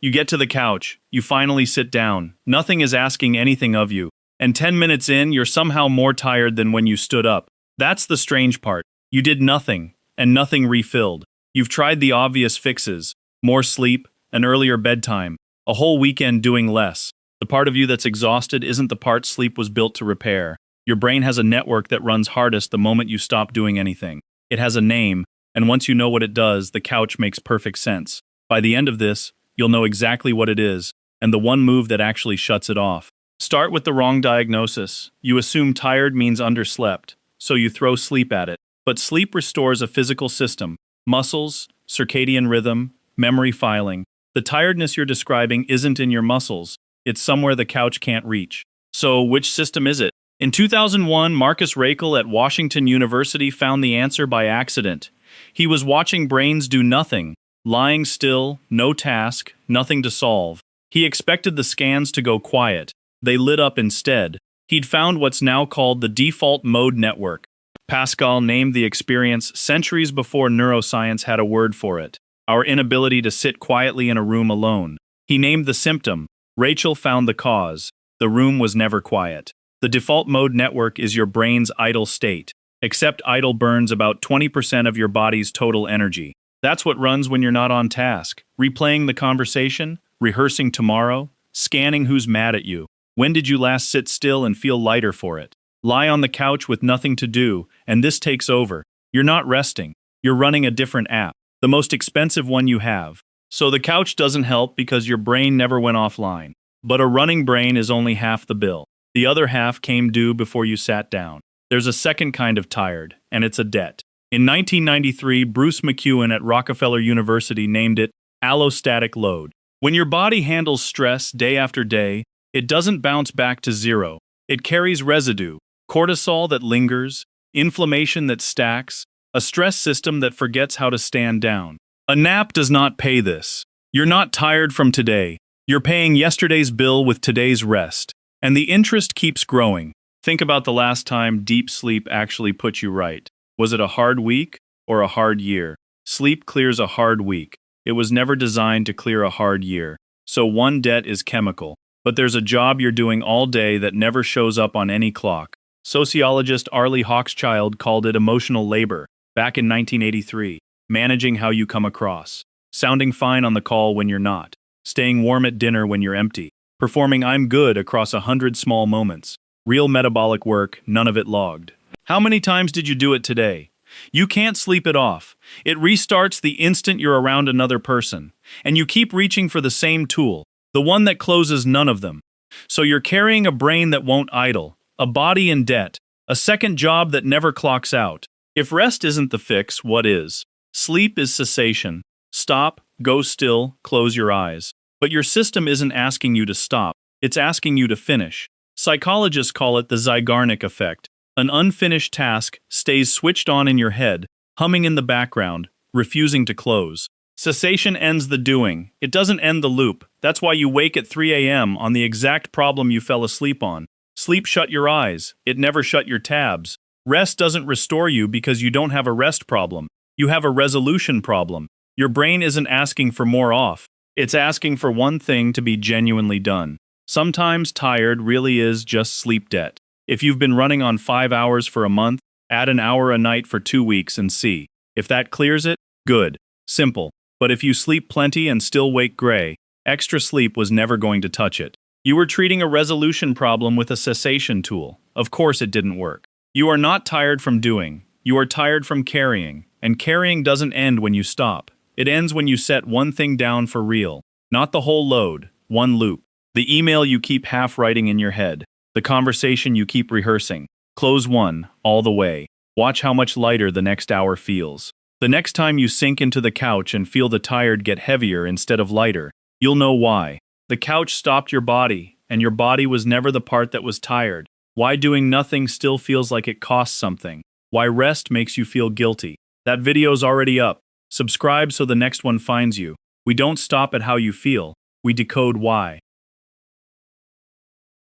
You get to the couch, you finally sit down, nothing is asking anything of you, and 10 minutes in, you're somehow more tired than when you stood up. That's the strange part. You did nothing, and nothing refilled. You've tried the obvious fixes, more sleep, an earlier bedtime, a whole weekend doing less. The part of you that's exhausted isn't the part sleep was built to repair. Your brain has a network that runs hardest the moment you stop doing anything. It has a name, and once you know what it does, the couch makes perfect sense. By the end of this, you'll know exactly what it is, and the one move that actually shuts it off. Start with the wrong diagnosis. You assume tired means underslept, so you throw sleep at it. But sleep restores a physical system: muscles, circadian rhythm, memory filing. The tiredness you're describing isn't in your muscles, it's somewhere the couch can't reach. So, which system is it? In 2001, Marcus Raichle at Washington University found the answer by accident. He was watching brains do nothing, lying still, no task, nothing to solve. He expected the scans to go quiet. They lit up instead. He'd found what's now called the default mode network. Pascal named the experience centuries before neuroscience had a word for it: our inability to sit quietly in a room alone. He named the symptom. Raichle found the cause. The room was never quiet. The default mode network is your brain's idle state. Except idle burns about 20% of your body's total energy. That's what runs when you're not on task. Replaying the conversation, rehearsing tomorrow, scanning who's mad at you. When did you last sit still and feel lighter for it? Lie on the couch with nothing to do, and this takes over. You're not resting. You're running a different app, the most expensive one you have. So the couch doesn't help because your brain never went offline. But a running brain is only half the bill. The other half came due before you sat down. There's a second kind of tired, and it's a debt. In 1993, Bruce McEwen at Rockefeller University named it allostatic load. When your body handles stress day after day, it doesn't bounce back to zero. It carries residue, cortisol that lingers, inflammation that stacks, a stress system that forgets how to stand down. A nap does not pay this. You're not tired from today. You're paying yesterday's bill with today's rest. And the interest keeps growing. Think about the last time deep sleep actually put you right. Was it a hard week or a hard year? Sleep clears a hard week. It was never designed to clear a hard year. So one debt is chemical. But there's a job you're doing all day that never shows up on any clock. Sociologist Hochschild called it emotional labor back in 1983. Managing how you come across. Sounding fine on the call when you're not. Staying warm at dinner when you're empty. Performing I'm good across 100 small moments. Real metabolic work, none of it logged. How many times did you do it today? You can't sleep it off. It restarts the instant you're around another person. And you keep reaching for the same tool, the one that closes none of them. So you're carrying a brain that won't idle, a body in debt, a second job that never clocks out. If rest isn't the fix, what is? Sleep is cessation. Stop, go still, close your eyes. But your system isn't asking you to stop, it's asking you to finish. Psychologists call it the Zeigarnik effect. An unfinished task stays switched on in your head, humming in the background, refusing to close. Cessation ends the doing. It doesn't end the loop. That's why you wake at 3 a.m. on the exact problem you fell asleep on. Sleep shut your eyes. It never shut your tabs. Rest doesn't restore you because you don't have a rest problem. You have a resolution problem. Your brain isn't asking for more off. It's asking for one thing to be genuinely done. Sometimes tired really is just sleep debt. If you've been running on 5 hours for a month, add an hour a night for 2 weeks and see. If that clears it, good. Simple. But if you sleep plenty and still wake gray, extra sleep was never going to touch it. You were treating a resolution problem with a cessation tool. Of course it didn't work. You are not tired from doing. You are tired from carrying. And carrying doesn't end when you stop. It ends when you set one thing down for real. Not the whole load, one loop. The email you keep half writing in your head. The conversation you keep rehearsing. Close one, all the way. Watch how much lighter the next hour feels. The next time you sink into the couch and feel the tired get heavier instead of lighter, you'll know why. The couch stopped your body, and your body was never the part that was tired. Why doing nothing still feels like it costs something. Why rest makes you feel guilty. That video's already up. Subscribe so the next one finds you. We don't stop at how you feel. We decode why.